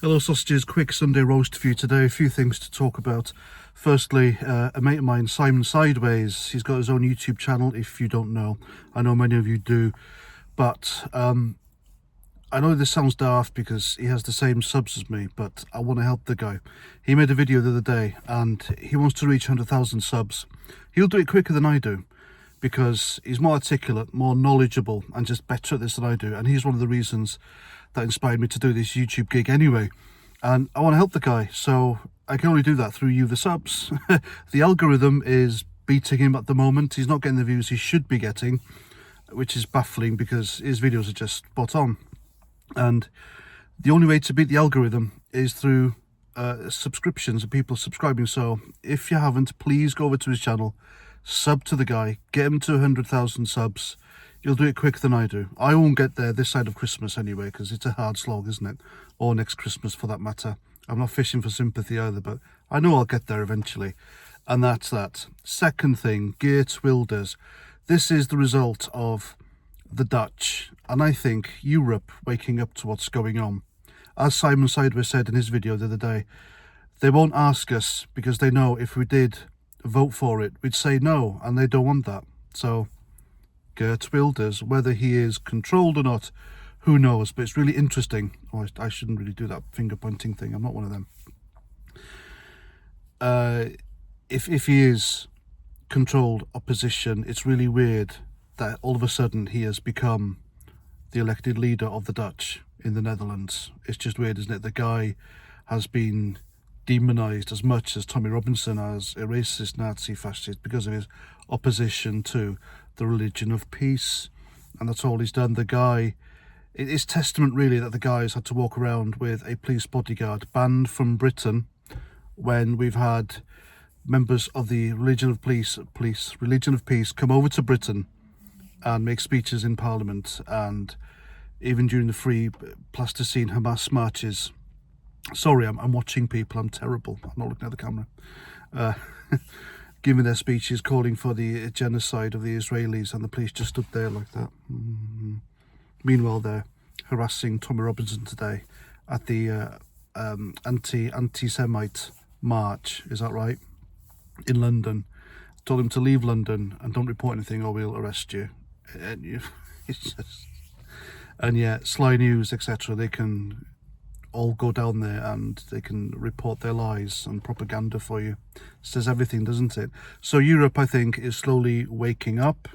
Hello sausages, quick Sunday roast for you today. A few things to talk about. Firstly, a mate of mine, Simon Sideways, he's got his own YouTube channel, if you don't know. I know many of you do, but I know this sounds daft because he has the same subs as me, but I want to help the guy. He made a video the other day and he wants to reach 100,000 subs. He'll do it quicker than I do because he's more articulate, more knowledgeable, and just better at this than I do. And he's one of the reasons that inspired me to do this YouTube gig anyway. And I want to help the guy, so I can only do that through you, the subs. The algorithm is beating him at the moment. He's not getting the views he should be getting, which is baffling because his videos are just spot on. And the only way to beat the algorithm is through subscriptions and people subscribing. So if you haven't, please go over to his channel, sub to the guy, get him to 100,000 subs. You'll do it quicker than I do. I won't get there this side of Christmas anyway, because it's a hard slog, isn't it? Or next Christmas for that matter. I'm not fishing for sympathy either, but I know I'll get there eventually. And that's that. Second thing, Geert Wilders. This is the result of the Dutch, and I think Europe waking up to what's going on. As Simon Sideways said in his video the other day, they won't ask us because they know if we did vote for it, we'd say no, and they don't want that. So Geert Wilders, whether he is controlled or not, who knows, but it's really interesting. Oh, I shouldn't really do that finger pointing thing, I'm not one of them. If he is controlled opposition, it's really weird that all of a sudden he has become the elected leader of the Dutch in the Netherlands. It's just weird, isn't it? The guy has been demonized as much as Tommy Robinson as a racist, Nazi, fascist because of his opposition to the religion of peace, and that's all he's done. The guy, it is testament really that the guys had to walk around with a police bodyguard banned from Britain when we've had members of the religion of peace come over to Britain and make speeches in Parliament, and even during the free plasticine Hamas marches. Sorry, I'm watching people, I'm terrible, I'm not looking at the camera. Giving their speeches calling for the genocide of the Israelis, and the police just stood there like that. Meanwhile, they're harassing Tommy Robinson today at the anti-Semite march, is that right? In London. Told him to leave London and don't report anything or we'll arrest you. It's just, and yeah, Sly News, etc., they can all go down there and they can report their lies and propaganda for you. It says everything, doesn't it? So Europe, I think, is slowly waking up.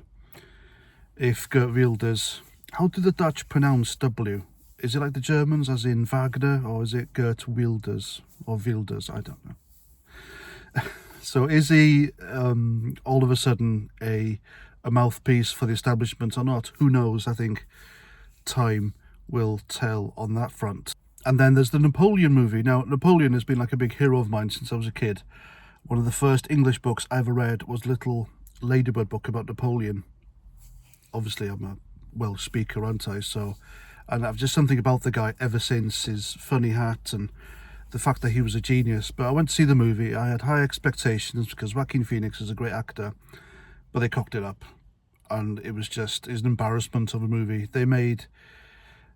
If Geert Wilders, how do the Dutch pronounce W? Is it like the Germans, as in Wagner, or is it Geert Wilders or Wilders? I don't know. So is he all of a sudden a mouthpiece for the establishment or not? Who knows? I think time will tell on that front. And then there's the Napoleon movie. Now, Napoleon has been like a big hero of mine since I was a kid. One of the first English books I ever read was a little Ladybird book about Napoleon. Obviously, I'm a Welsh speaker, aren't I? So, and I've just something about the guy ever since, his funny hat and the fact that he was a genius. But I went to see the movie. I had high expectations because Joaquin Phoenix is a great actor, but they cocked it up. And it was just, it's an embarrassment of a movie. They made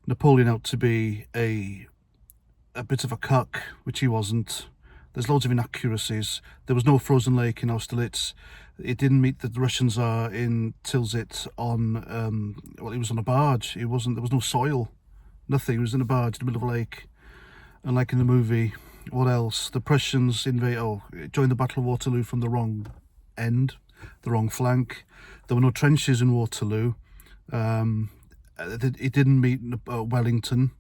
Napoleon out to be a bit of a cuck, which he wasn't. There's loads of inaccuracies. There was no frozen lake in Austerlitz. It didn't meet the Russian Tsar in Tilsit on, well, he was on a barge. There was no soil, nothing. He was in a barge in the middle of a lake. And like in the movie, what else? The Prussians joined the Battle of Waterloo from the wrong end, the wrong flank. There were no trenches in Waterloo. It didn't meet Wellington.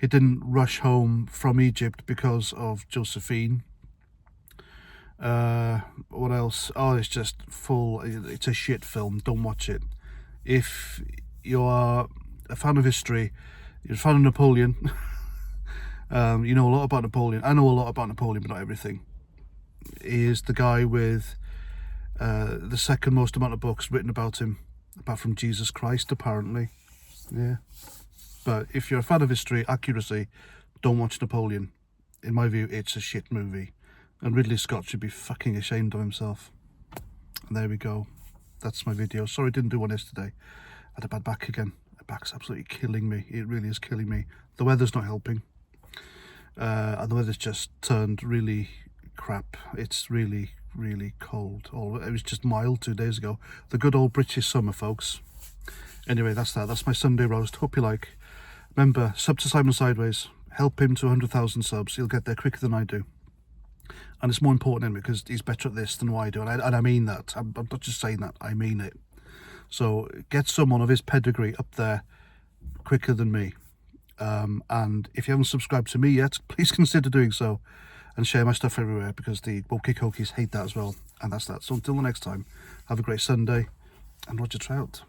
He didn't rush home from Egypt because of Josephine. What else? Oh, it's just full. It's a shit film. Don't watch it. If you are a fan of history, you're a fan of Napoleon, you know a lot about Napoleon. I know a lot about Napoleon, but not everything. He is the guy with the second most amount of books written about him, apart from Jesus Christ, apparently. Yeah. But if you're a fan of history, accuracy, don't watch Napoleon. In my view, it's a shit movie. And Ridley Scott should be fucking ashamed of himself. And there we go. That's my video. Sorry I didn't do one yesterday. I had a bad back again. My back's absolutely killing me. It really is killing me. The weather's not helping. And the weather's just turned really crap. It's really, really cold. It was just mild 2 days ago. The good old British summer, folks. Anyway, that's that. That's my Sunday roast. Hope you like. Remember, sub to Simon Sideways. Help him to 100,000 subs. He'll get there quicker than I do. And it's more important in because he's better at this than what I do. And I mean that. I'm not just saying that. I mean it. So get someone of his pedigree up there quicker than me. And if you haven't subscribed to me yet, please consider doing so. And share my stuff everywhere because the Wokey Cokies hate that as well. And that's that. So until the next time, have a great Sunday and Roger Trout.